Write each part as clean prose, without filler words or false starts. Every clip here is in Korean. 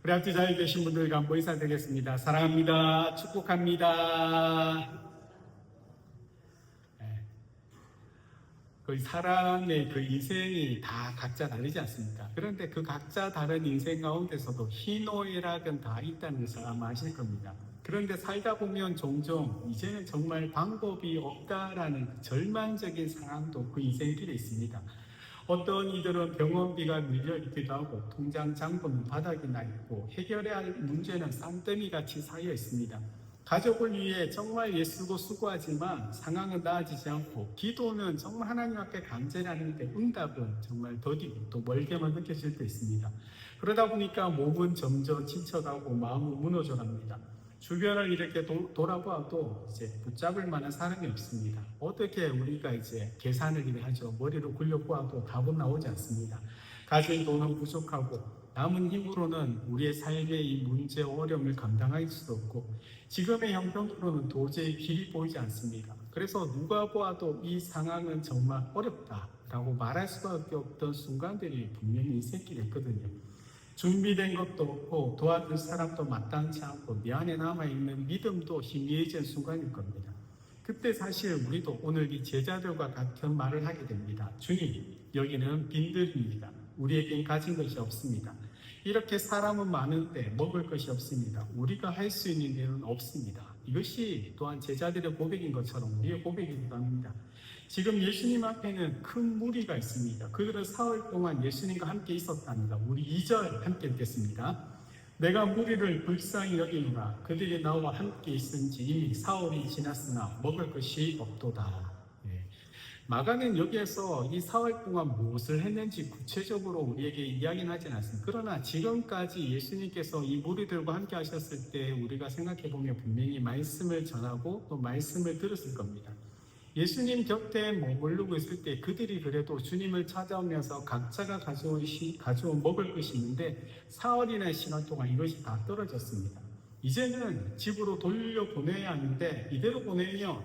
우리 앞뒤 자리에 계신 분들과 한번 인사드리겠습니다. 사랑합니다. 축복합니다. 네. 그 사람의 그 인생이 다 각자 다르지 않습니까? 그런데 그 각자 다른 인생 가운데서도 희노애락은 다 있다는 것을 아마 아실 겁니다. 그런데 살다 보면 종종 이제는 정말 방법이 없다라는 절망적인 상황도 그 인생길에 있습니다. 어떤 이들은 병원비가 밀려 있기도 하고 통장 잔고는 바닥이 나 있고 해결해야 할 문제는 쌍더미같이 쌓여 있습니다. 가족을 위해 정말 애쓰고 수고하지만 상황은 나아지지 않고 기도는 정말 하나님 앞에 간절히 하는데 응답은 정말 더디고 또 멀게만 느껴질 때 있습니다. 그러다 보니까 몸은 점점 지쳐가고 마음은 무너져갑니다. 주변을 이렇게 돌아봐도 이제 붙잡을 만한 사람이 없습니다. 어떻게 우리가 이제 계산을 이래 하죠. 머리로 굴려보아도 답은 나오지 않습니다. 가진 돈은 부족하고 남은 힘으로는 우리의 삶의 이 문제 어려움을 감당할 수도 없고 지금의 형편으로는 도저히 길이 보이지 않습니다. 그래서 누가 보아도 이 상황은 정말 어렵다라고 말할 수밖에 없던 순간들이 분명히 인생길에 있거든요. 준비된 것도 없고 도와줄 사람도 마땅치 않고 내 안에 남아있는 믿음도 희미해진 순간일 겁니다. 그때 사실 우리도 오늘 이 제자들과 같은 말을 하게 됩니다. 주님, 여기는 빈들입니다. 우리에겐 가진 것이 없습니다. 이렇게 사람은 많은데 먹을 것이 없습니다. 우리가 할 수 있는 일은 없습니다. 이것이 또한 제자들의 고백인 것처럼 우리의 고백이기도 합니다. 지금 예수님 앞에는 큰 무리가 있습니다. 그들은 사흘 동안 예수님과 함께 있었답니다. 우리 2절 함께 읽겠습니다. 내가 무리를 불쌍히 여기노라. 그들이 나와 함께 있은지 이미 사흘이 지났으나 먹을 것이 없도다. 마가는 여기에서 이 사흘 동안 무엇을 했는지 구체적으로 우리에게 이야기는 하진 않습니다. 그러나 지금까지 예수님께서 이 무리들과 함께 하셨을 때 우리가 생각해 보면 분명히 말씀을 전하고 또 말씀을 들었을 겁니다. 예수님 곁에 머무르고 있을 때 그들이 그래도 주님을 찾아오면서 각자가 가져온 먹을 것이 있는데 사흘이나 시간 동안 이것이 다 떨어졌습니다. 이제는 집으로 돌려보내야 하는데 이대로 보내면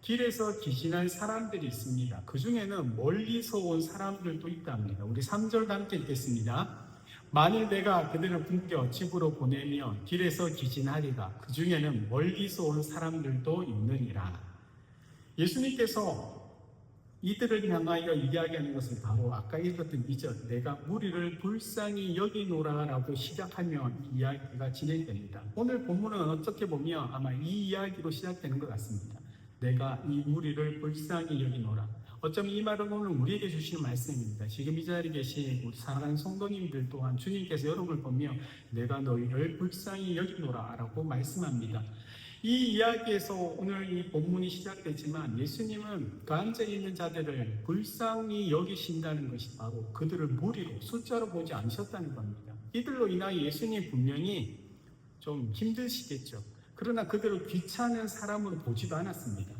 길에서 기진할 사람들이 있습니다. 그 중에는 멀리서 온 사람들도 있답니다. 우리 3절 함께 읽겠습니다. 만일 내가 그들을 굶겨 집으로 보내면 길에서 기진하리라. 그 중에는 멀리서 온 사람들도 있느니라. 예수님께서 이들을 향하여 이야기하는 것은 바로 아까 읽었던 2절 내가 무리를 불쌍히 여기노라 라고 시작하면 이야기가 진행됩니다. 오늘 본문은 어떻게 보면 아마 이 이야기로 시작되는 것 같습니다. 내가 이 무리를 불쌍히 여기노라. 어쩌면 이 말은 오늘 우리에게 주시는 말씀입니다. 지금 이 자리에 계신 우리 사랑하는 성도님들 또한 주님께서 여러분을 보며 내가 너희를 불쌍히 여기노라 라고 말씀합니다. 이 이야기에서 오늘 이 본문이 시작되지만 예수님은 그 앉아있는 자들을 불쌍히 여기신다는 것이 바로 그들을 무리로 숫자로 보지 않으셨다는 겁니다. 이들로 인하여 예수님 분명히 좀 힘드시겠죠. 그러나 그들을 귀찮은 사람으로 보지도 않았습니다.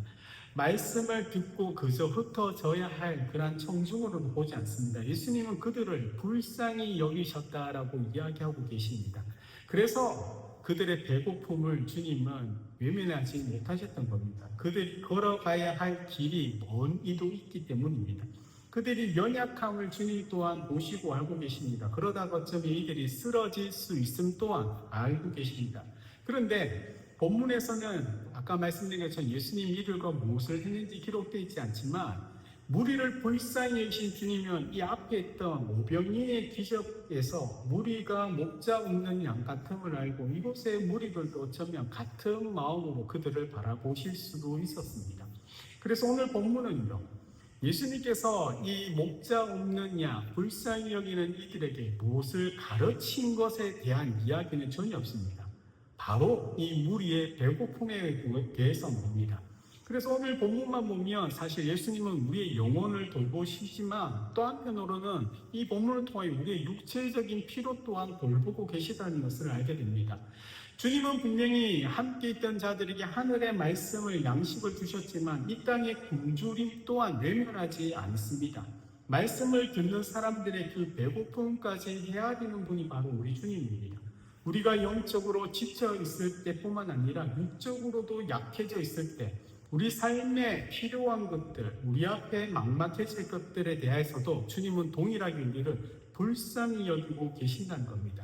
말씀을 듣고 그저 흩어져야 할 그런 청중으로는 보지 않습니다. 예수님은 그들을 불쌍히 여기셨다라고 이야기하고 계십니다. 그래서 그들의 배고픔을 주님은 외면하지 못하셨던 겁니다. 그들이 걸어가야 할 길이 먼 이도 있기 때문입니다. 그들이 연약함을 주님 또한 보시고 알고 계십니다. 그러다가 어쩌면 이들이 쓰러질 수 있음 또한 알고 계십니다. 그런데 본문에서는 아까 말씀드린 것처럼 예수님 이들과 무엇을 했는지 기록되어 있지 않지만 무리를 불쌍히 여기신 주님은 이 앞에 있던 오병이의 기적에서 무리가 목자 없는 양 같음을 알고 이곳의 무리들도 어쩌면 같은 마음으로 그들을 바라보실 수도 있었습니다. 그래서 오늘 본문은요, 예수님께서 이 목자 없는 양, 불쌍히 여기는 이들에게 무엇을 가르친 것에 대한 이야기는 전혀 없습니다. 바로 이 무리의 배고픔에 대해서입니다. 그래서 오늘 본문만 보면 사실 예수님은 우리의 영혼을 돌보시지만 또 한편으로는 이 본문을 통해 우리의 육체적인 필요 또한 돌보고 계시다는 것을 알게 됩니다. 주님은 분명히 함께 있던 자들에게 하늘의 말씀을 양식을 주셨지만 이 땅의 굶주림 또한 외면하지 않습니다. 말씀을 듣는 사람들의 그 배고픔까지 헤아리는 분이 바로 우리 주님입니다. 우리가 영적으로 지쳐 있을 때뿐만 아니라 육적으로도 약해져 있을 때 우리 삶에 필요한 것들, 우리 앞에 막막해질 것들에 대해서도 주님은 동일하게 우리를 불쌍히 여기고 계신다는 겁니다.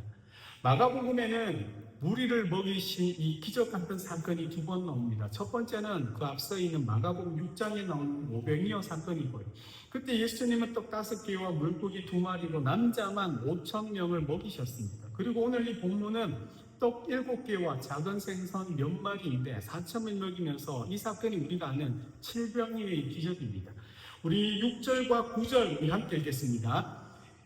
마가복음에는 무리를 먹이신 이 기적 같은 사건이 두 번 나옵니다. 첫 번째는 그 앞서 있는 마가복음 6장에 나오는 오병이어 사건이고요. 그때 예수님은 떡 5개와 물고기 2마리로 남자만 5,000명을 먹이셨습니다. 그리고 오늘 이 본문은 떡 7개와 작은 생선 몇 마리인데 4,000을 먹이면서 이 사건이 우리가 아는 칠병이의 기적입니다. 우리 6절과 9절 우리 함께 읽겠습니다.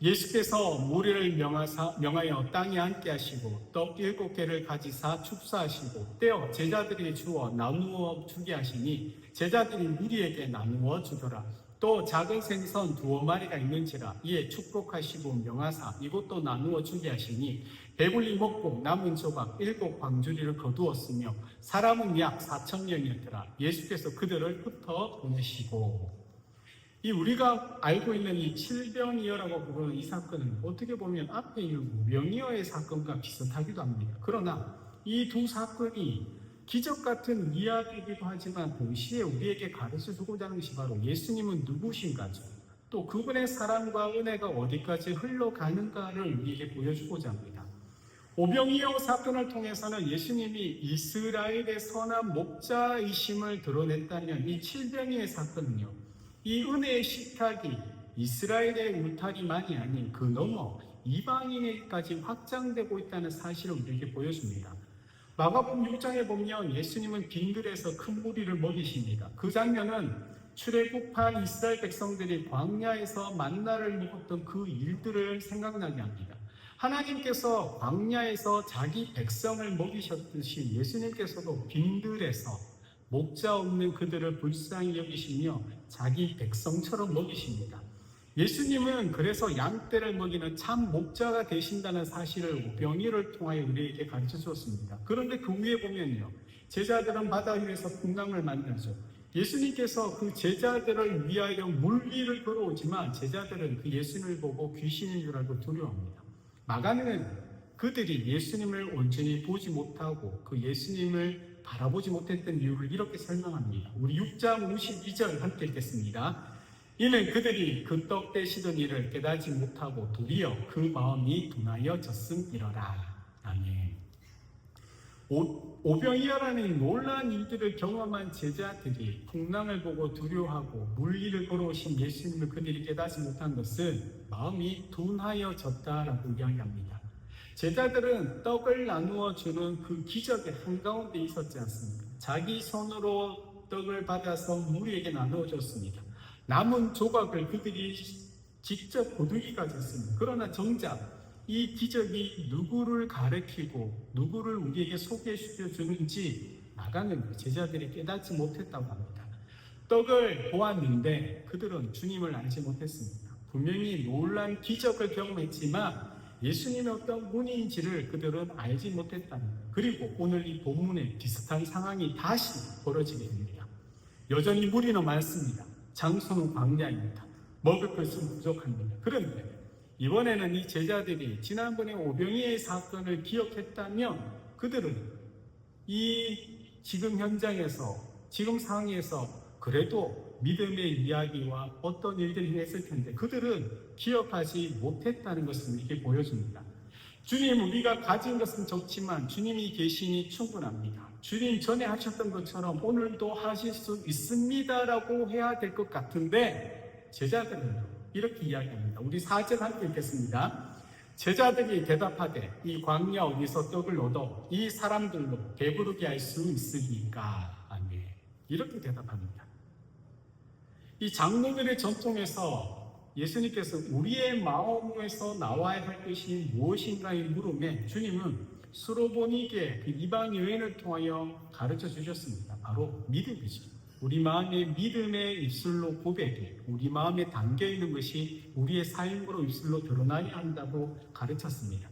예수께서 무리를 명하여 땅에 앉게 하시고 떡 7개를 가지사 축사하시고 떼어 제자들에게 주어 나누어 주게 하시니 제자들이 무리에게 나누어 주더라. 또 작은 생선 2마리가 있는지라 이에 축복하시고 명하사 이것도 나누어 주게 하시니 배불리 먹고 남은 조각 7광주리를 거두었으며 사람은 약 4,000명이었더라. 예수께서 그들을 흩어 보내시고. 이 우리가 알고 있는 이 칠병이어라고 부르는 이 사건은 어떻게 보면 앞에 있는 무병이어의 사건과 비슷하기도 합니다. 그러나 이 두 사건이 기적 같은 이야기이기도 하지만 동시에 우리에게 가르쳐주고자 하는 것이 바로 예수님은 누구신가죠. 또 그분의 사랑과 은혜가 어디까지 흘러가는가를 우리에게 보여주고자 합니다. 오병이어 사건을 통해서는 예수님이 이스라엘의 선한 목자이심을 드러냈다면 이 칠병이의 사건은요, 이 은혜의 식탁이 이스라엘의 울타리만이 아닌 그 너머 이방인에까지 확장되고 있다는 사실을 우리에게 보여줍니다. 마가복음 6장에 보면 예수님은 빈들에서 큰 무리를 먹이십니다. 그 장면은 출애굽한 이스라엘 백성들이 광야에서 만나를 먹었던 그 일들을 생각나게 합니다. 하나님께서 광야에서 자기 백성을 먹이셨듯이 예수님께서도 빈들에서 목자 없는 그들을 불쌍히 여기시며 자기 백성처럼 먹이십니다. 예수님은 그래서 양떼를 먹이는 참 목자가 되신다는 사실을 오병이어를 통하여 우리에게 가르쳐 주었습니다. 그런데 그 위에 보면요, 제자들은 바다 위에서 풍랑을 만나죠. 예수님께서 그 제자들을 위하여 물 위를 걸어오지만 제자들은 그 예수님을 보고 귀신인 줄 알고 두려워합니다. 마가는 그들이 예수님을 온전히 보지 못하고 그 예수님을 바라보지 못했던 이유를 이렇게 설명합니다. 우리 6장 52절 함께 읽겠습니다. 이는 그들이 그 떡 떼시던 일을 깨닫지 못하고 도리어 그 마음이 둔하여 졌음이러라. 아멘. 오병이어라는 놀라운 일들을 경험한 제자들이 풍랑을 보고 두려워하고 물 위를 걸어오신 예수님을 그들이 깨닫지 못한 것은 마음이 둔하여 졌다라고 이야기합니다. 제자들은 떡을 나누어 주는 그 기적의 한가운데 있었지 않습니까? 자기 손으로 떡을 받아서 무리에게 나누어 줬습니다. 남은 조각을 그들이 직접 거두기까지 했습니다. 그러나 정작 이 기적이 누구를 가리키고 누구를 우리에게 소개시켜 주는지 마가는 제자들이 깨닫지 못했다고 합니다. 떡을 보았는데 그들은 주님을 알지 못했습니다. 분명히 놀란 기적을 경험했지만 예수님의 어떤 분인지를 그들은 알지 못했다는 거예요. 그리고 오늘 이 본문에 비슷한 상황이 다시 벌어지게 됩니다. 여전히 무리는 많습니다. 장소는 광야입니다. 먹을 것은 부족합니다. 그런데 이번에는 이 제자들이 지난번에 오병이어의 사건을 기억했다면 그들은 이 지금 현장에서, 지금 상황에서 그래도 믿음의 이야기와 어떤 일들이 했을 텐데 그들은 기억하지 못했다는 것을 이렇게 보여줍니다. 주님, 우리가 가진 것은 적지만 주님이 계시니 충분합니다. 주님 전에 하셨던 것처럼 오늘도 하실 수 있습니다라고 해야 될 것 같은데 제자들은 이렇게 이야기합니다. 우리 4절 함께 읽겠습니다. 제자들이 대답하되 이 광야 어디서 떡을 얻어 이 사람들로 배부르게 할 수 있으니까. 아멘. 이렇게 대답합니다. 이 장로들의 전통에서 예수님께서 우리의 마음에서 나와야 할 것이 무엇인가의 물음에 주님은 수로보니게 그 이방 여인을 통하여 가르쳐 주셨습니다. 바로 믿음이죠. 우리 마음의 믿음의 입술로 고백이 우리 마음에 담겨 있는 것이 우리의 삶으로 입술로 드러나야 한다고 가르쳤습니다.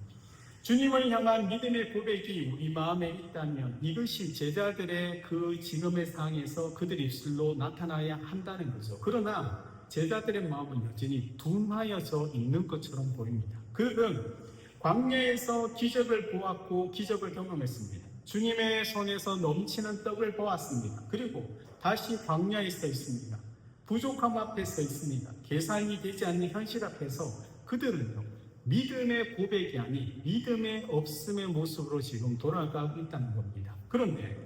주님을 향한 믿음의 고백이 우리 마음에 있다면 이것이 제자들의 그 지금의 상황에서 그들 입술로 나타나야 한다는 거죠. 그러나 제자들의 마음은 여전히 둔하여져 있는 것처럼 보입니다. 그들은 광야에서 기적을 보았고 기적을 경험했습니다. 주님의 손에서 넘치는 떡을 보았습니다. 그리고 다시 광야에 서 있습니다. 부족함 앞에 서 있습니다. 계산이 되지 않는 현실 앞에서 그들은요, 믿음의 고백이 아닌 믿음의 없음의 모습으로 지금 돌아가고 있다는 겁니다. 그런데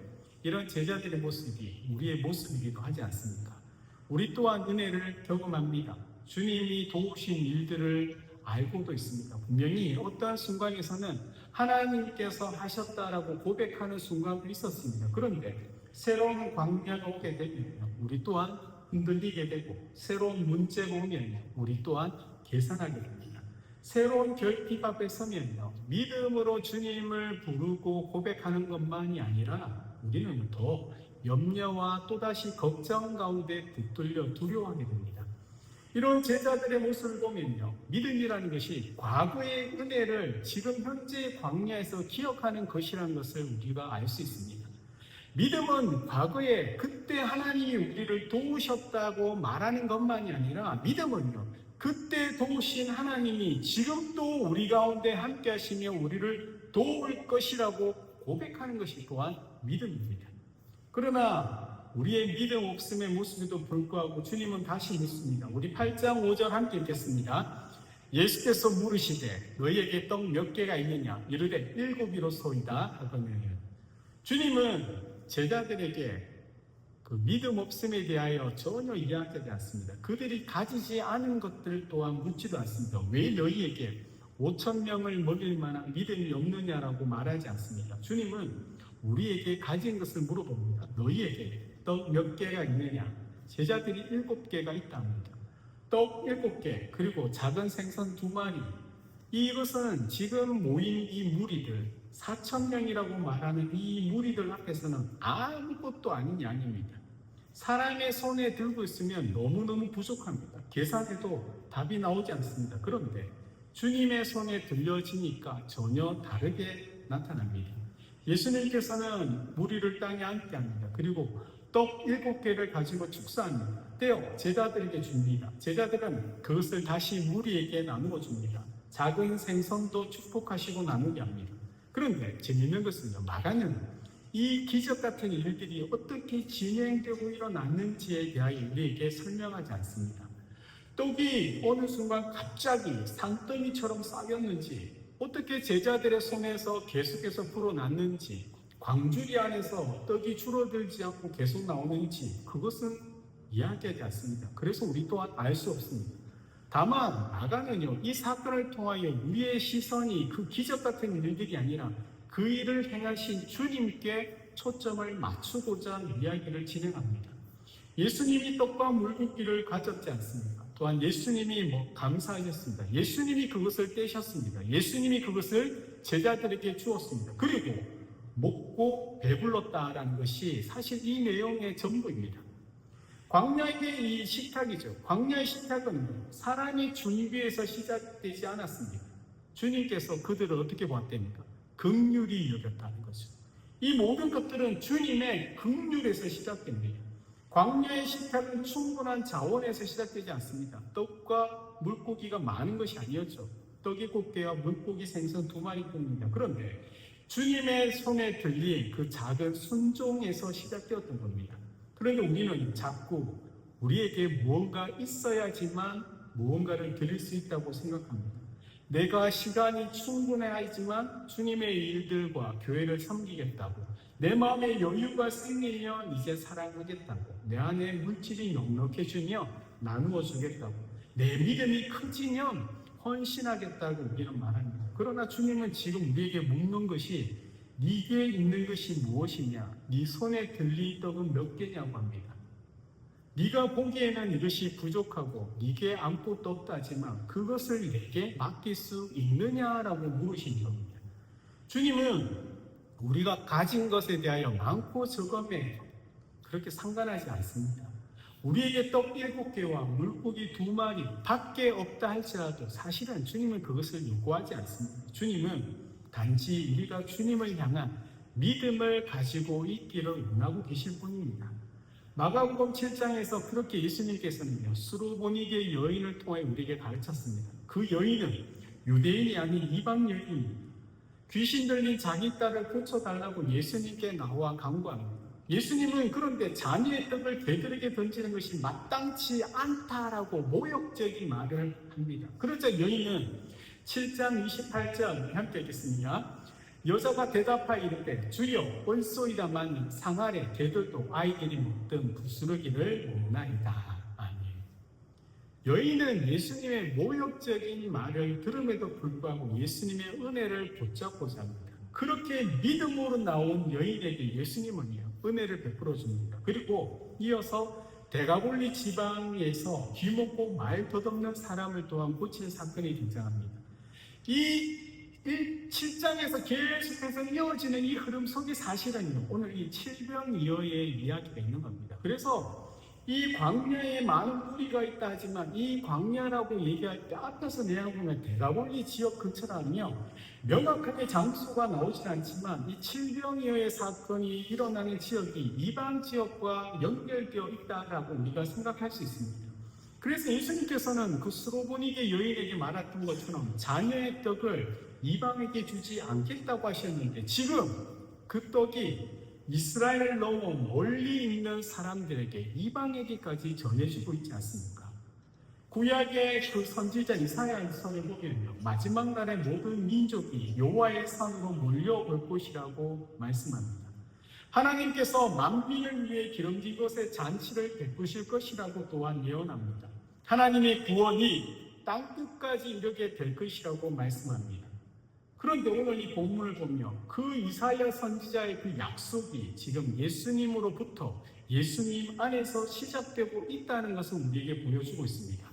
이런 제자들의 모습이 우리의 모습이기도 하지 않습니까? 우리 또한 은혜를 경험합니다. 주님이 도우신 일들을 알고도 있습니다. 분명히 어떠한 순간에서는 하나님께서 하셨다라고 고백하는 순간도 있었습니다. 그런데 새로운 광야가 오게 되면 우리 또한 흔들리게 되고, 새로운 문제가 오면 우리 또한 계산하게 됩니다. 새로운 결핍 앞에 서면요, 믿음으로 주님을 부르고 고백하는 것만이 아니라 우리는 더 염려와 또다시 걱정 가운데 붙들려 두려워하게 됩니다. 이런 제자들의 모습을 보면요, 믿음이라는 것이 과거의 은혜를 지금 현재의 광야에서 기억하는 것이라는 것을 우리가 알 수 있습니다. 믿음은 과거에 그때 하나님이 우리를 도우셨다고 말하는 것만이 아니라, 믿음은요, 그때 도우신 하나님이 지금도 우리 가운데 함께 하시며 우리를 도울 것이라고 고백하는 것이 또한 믿음입니다. 그러나 우리의 믿음 없음의 모습에도 불구하고 주님은 다시 묻습니다. 우리 8장 5절 함께 읽겠습니다. 예수께서 물으시되 너희에게 떡 몇 개가 있느냐? 이르되 7이로소이다 하거늘. 주님은 제자들에게 그 믿음 없음에 대하여 전혀 이야기하지 않습니다. 그들이 가지지 않은 것들 또한 묻지도 않습니다. 왜 너희에게 5,000명을 먹일 만한 믿음이 없느냐라고 말하지 않습니다. 주님은 우리에게 가진 것을 물어봅니다. 너희에게 떡 몇 개가 있느냐? 제자들이 7개가 있답니다. 떡 7개, 그리고 작은 생선 2마리. 이것은 지금 모인 이 무리들, 4,000명이라고 말하는 이 무리들 앞에서는 아무것도 아닌 양입니다. 사람의 손에 들고 있으면 너무너무 부족합니다. 계산해도 답이 나오지 않습니다. 그런데 주님의 손에 들려지니까 전혀 다르게 나타납니다. 예수님께서는 무리를 땅에 앉게 합니다. 그리고 떡 7개를 가지고 축사합니다. 떼어 제자들에게 줍니다. 제자들은 그것을 다시 무리에게 나누어 줍니다. 작은 생선도 축복하시고 나누게 합니다. 그런데 재미있는 것은요, 마가는 이 기적 같은 일들이 어떻게 진행되고 일어났는지에 대하여 우리에게 설명하지 않습니다. 떡이 어느 순간 갑자기 산더미처럼 쌓였는지, 어떻게 제자들의 손에서 계속해서 불어났는지, 광주리 안에서 떡이 줄어들지 않고 계속 나오는지, 그것은 이야기하지 않습니다. 그래서 우리 또한 알 수 없습니다. 다만 마가는요, 이 사건을 통하여 우리의 시선이 그 기적 같은 일들이 아니라 그 일을 행하신 주님께 초점을 맞추고자 이야기를 진행합니다. 예수님이 떡과 물고기를 가졌지 않습니까? 또한 예수님이 감사하셨습니다. 예수님이 그것을 떼셨습니다. 예수님이 그것을 제자들에게 주었습니다. 그리고 먹고 배불렀다라는 것이 사실 이 내용의 전부입니다. 광야의 이 식탁이죠. 광야의 식탁은 사람이 준비해서 시작되지 않았습니다. 주님께서 그들을 어떻게 보았답니까? 긍휼히 여겼다는 거죠. 이 모든 것들은 주님의 긍휼에서 시작됩니다. 광야의 식탁은 충분한 자원에서 시작되지 않습니다. 떡과 물고기가 많은 것이 아니었죠. 떡이 7개와 물고기 생선 2마리뿐입니다. 그런데 주님의 손에 들린 그 작은 순종에서 시작되었던 겁니다. 그런데 우리는 자꾸 우리에게 무언가 있어야지만 무언가를 드릴 수 있다고 생각합니다. 내가 시간이 충분해야지만 주님의 일들과 교회를 섬기겠다고, 내 마음에 여유가 생기면 이제 사랑하겠다고, 내 안에 물질이 넉넉해지며 나누어 주겠다고, 내 믿음이 커지면 헌신하겠다고 우리는 말합니다. 그러나 주님은 지금 우리에게 묻는 것이 네게 있는 것이 무엇이냐? 네 손에 들린 떡은 몇 개냐고 합니다. 네가 보기에는 이것이 부족하고 네게 아무것도 없다지만 그것을 내게 맡길 수 있느냐라고 물으신 겁니다. 주님은 우리가 가진 것에 대하여 많고 적음에 그렇게 상관하지 않습니다. 우리에게 떡 7개와 물고기 2마리 밖에 없다 할지라도 사실은 주님은 그것을 요구하지 않습니다. 주님은 단지 우리가 주님을 향한 믿음을 가지고 있기를 원하고 계실 뿐입니다. 마가복음 7장에서 그렇게 예수님께서는요, 수르보니게 여인을 통해 우리에게 가르쳤습니다. 그 여인은 유대인이 아닌 이방 여인입니다. 귀신 들린 자기 딸을 고쳐달라고 예수님께 나와 간구합니다. 예수님은 그런데 자녀의 떡을 개들에게 던지는 것이 마땅치 않다라고 모욕적인 말을 합니다. 그러자 여인은 7장 28절 함께 읽겠습니다. 여자가 대답하여 이르되 주여 옳소이다마니 상 아래 개들도 아이들이 먹던 부스러기를 먹나이다. 아멘. 여인은 예수님의 모욕적인 말을 들음에도 불구하고 예수님의 은혜를 붙잡고자 합니다. 그렇게 믿음으로 나온 여인에게 예수님은 은혜를 베풀어 줍니다. 그리고 이어서 데가볼리 지방에서 귀먹고 말 덧없는 사람을 또한 고친 사건이 등장합니다. 이 7장에서 계속해서 이어지는 이 흐름 속에 사실은요, 오늘 이 칠병이어의 이야기가 있는 겁니다. 그래서 이 광야에 많은 뿌리가 있다 하지만 이 광야라고 얘기할 때 앞에서 내용보면 데가볼리 지역 근처라며 명확하게 장소가 나오진 않지만 이 칠병이어의 사건이 일어나는 지역이 이방 지역과 연결되어 있다라고 우리가 생각할 수 있습니다. 그래서 예수님께서는 그 스로보니게 여인에게 말했던 것처럼 자녀의 떡을 이방에게 주지 않겠다고 하셨는데 지금 그 떡이 이스라엘을 넘어 멀리 있는 사람들에게 이방에게까지 전해지고 있지 않습니까? 구약의 그 선지자 이사야의 선을 보면요, 마지막 날에 모든 민족이 여호와의 산으로 몰려올 것이라고 말씀합니다. 하나님께서 만민을 위해 기름진 것의 잔치를 베푸실 것이라고 또한 예언합니다. 하나님의 구원이 땅끝까지 이르게 될 것이라고 말씀합니다. 그런데 오늘 이 본문을 보면 그 이사야 선지자의 그 약속이 지금 예수님으로부터 예수님 안에서 시작되고 있다는 것을 우리에게 보여주고 있습니다.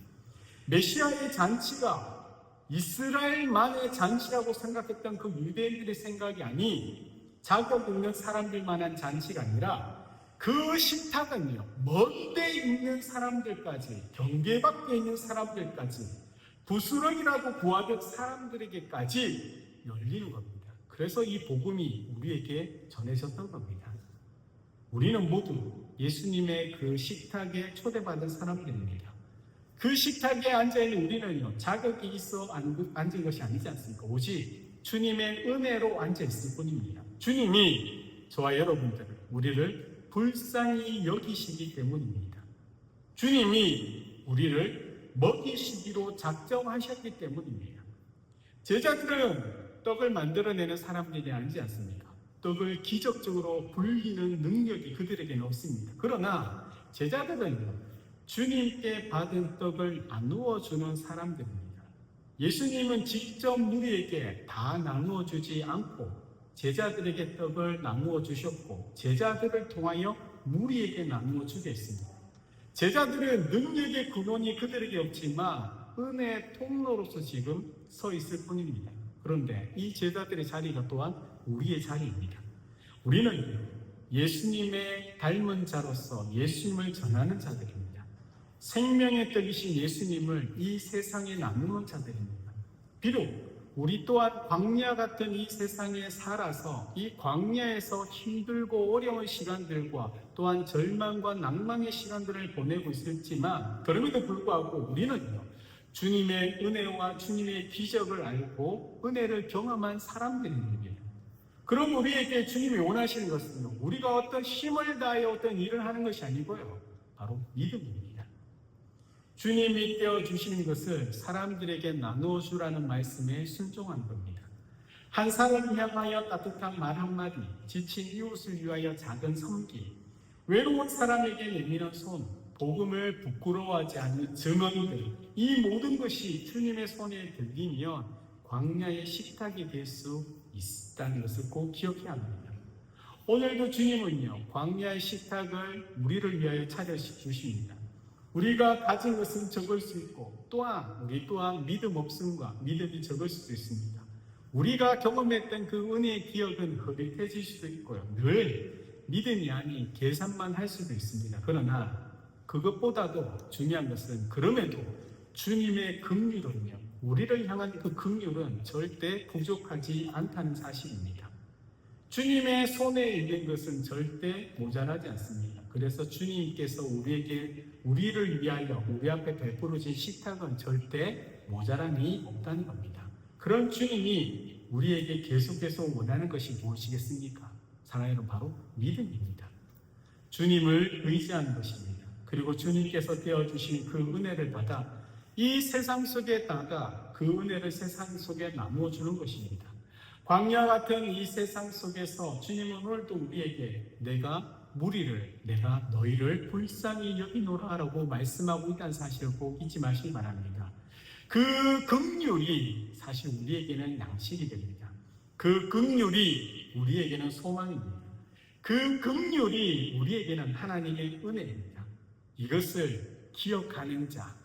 메시아의 잔치가 이스라엘만의 잔치라고 생각했던 그 유대인들의 생각이 아닌 자격 있는 사람들만한 잔치가 아니라 그 식탁은요, 먼데 있는 사람들까지, 경계 밖에 있는 사람들까지, 부스러기라고 구하던 사람들에게까지 열리는 겁니다. 그래서 이 복음이 우리에게 전해졌던 겁니다. 우리는 모두 예수님의 그 식탁에 초대받은 사람들입니다. 그 식탁에 앉아있는 우리는요, 자격이 있어 앉은 것이 아니지 않습니까? 오직 주님의 은혜로 앉아있을 뿐입니다. 주님이 저와 여러분들을, 우리를 불쌍히 여기시기 때문입니다. 주님이 우리를 먹이시기로 작정하셨기 때문입니다. 제자들은 떡을 만들어내는 사람들이 아니지 않습니까? 떡을 기적적으로 불리는 능력이 그들에게는 없습니다. 그러나 제자들은요, 주님께 받은 떡을 나누어 주는 사람들입니다. 예수님은 직접 우리에게 다 나누어 주지 않고 제자들에게 떡을 나누어 주셨고 제자들을 통하여 우리에게 나누어 주겠습니다. 제자들은 능력의 근원이 그들에게 없지만 은혜의 통로로서 지금 서 있을 뿐입니다. 그런데 이 제자들의 자리가 또한 우리의 자리입니다. 우리는 예수님의 닮은 자로서 예수님을 전하는 자들입니다. 생명의 떡이신 예수님을 이 세상에 나누는 자들입니다. 비록 우리 또한 광야 같은 이 세상에 살아서 이 광야에서 힘들고 어려운 시간들과 또한 절망과 낭망의 시간들을 보내고 있을지만 그럼에도 불구하고 우리는요, 주님의 은혜와 주님의 기적을 알고 은혜를 경험한 사람들입니다. 그럼 우리에게 주님이 원하시는 것은요, 우리가 어떤 힘을 다해 어떤 일을 하는 것이 아니고요, 바로 믿음입니다. 주님이 떼어주시는 것을 사람들에게 나누어 주라는 말씀에 순종한 겁니다. 한 사람을 향하여 따뜻한 말 한마디, 지친 이웃을 위하여 작은 섬기, 외로운 사람에게 내미는 손, 복음을 부끄러워하지 않는 증언들, 이 모든 것이 주님의 손에 들리면 광야의 식탁이 될 수 있다는 것을 꼭 기억해야 합니다. 오늘도 주님은요, 광야의 식탁을 우리를 위하여 차려주십니다. 우리가 가진 것은 적을 수 있고 우리 또한 믿음 없음과 믿음이 적을 수도 있습니다. 우리가 경험했던 그 은혜의 기억은 흐릿해질 수도 있고요, 늘 믿음이 아닌 계산만 할 수도 있습니다. 그러나 그것보다도 중요한 것은 그럼에도 주님의 긍휼은요, 우리를 향한 그 긍휼은 절대 부족하지 않다는 사실입니다. 주님의 손에 있는 것은 절대 모자라지 않습니다. 그래서 주님께서 우리를 위하여 우리 앞에 베풀어진 식탁은 절대 모자람이 없다는 겁니다. 그런 주님이 우리에게 계속해서 원하는 것이 무엇이겠습니까? 사랑하는 바로 믿음입니다. 주님을 의지하는 것입니다. 그리고 주님께서 떼어주신 그 은혜를 받아 이 세상 속에다가 그 은혜를 세상 속에 나누어 주는 것입니다. 광야 같은 이 세상 속에서 주님은 오늘도 우리에게 내가 너희를 불쌍히 여기노라라고 말씀하고 있다는 사실을 꼭 잊지 마시기 바랍니다. 그 긍휼이 사실 우리에게는 양식이 됩니다. 그 긍휼이 우리에게는 소망입니다. 그 긍휼이 우리에게는 하나님의 은혜입니다. 이것을 기억하는 자,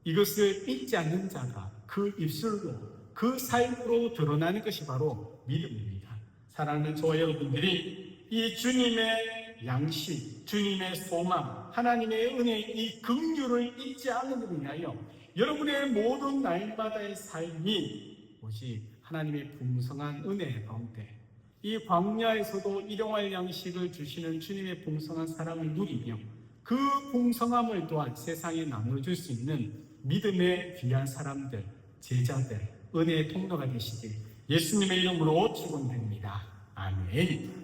이것을 잊지 않는 자가 그 입술로, 그 삶으로 드러나는 것이 바로 믿음입니다. 사랑하는 저와 여러분들이 이 주님의 양식, 주님의 소망, 하나님의 은혜, 이 긍휼을 잊지 않음으로 인하여 여러분의 모든 날마다의 삶이 오직 하나님의 풍성한 은혜 가운데 이 광야에서도 일용할 양식을 주시는 주님의 풍성한 사랑을 누리며 그 풍성함을 또한 세상에 나눠줄 수 있는 믿음의 귀한 사람들, 제자들, 은혜의 통로가 되시길 예수님의 이름으로 축원드립니다. 아멘.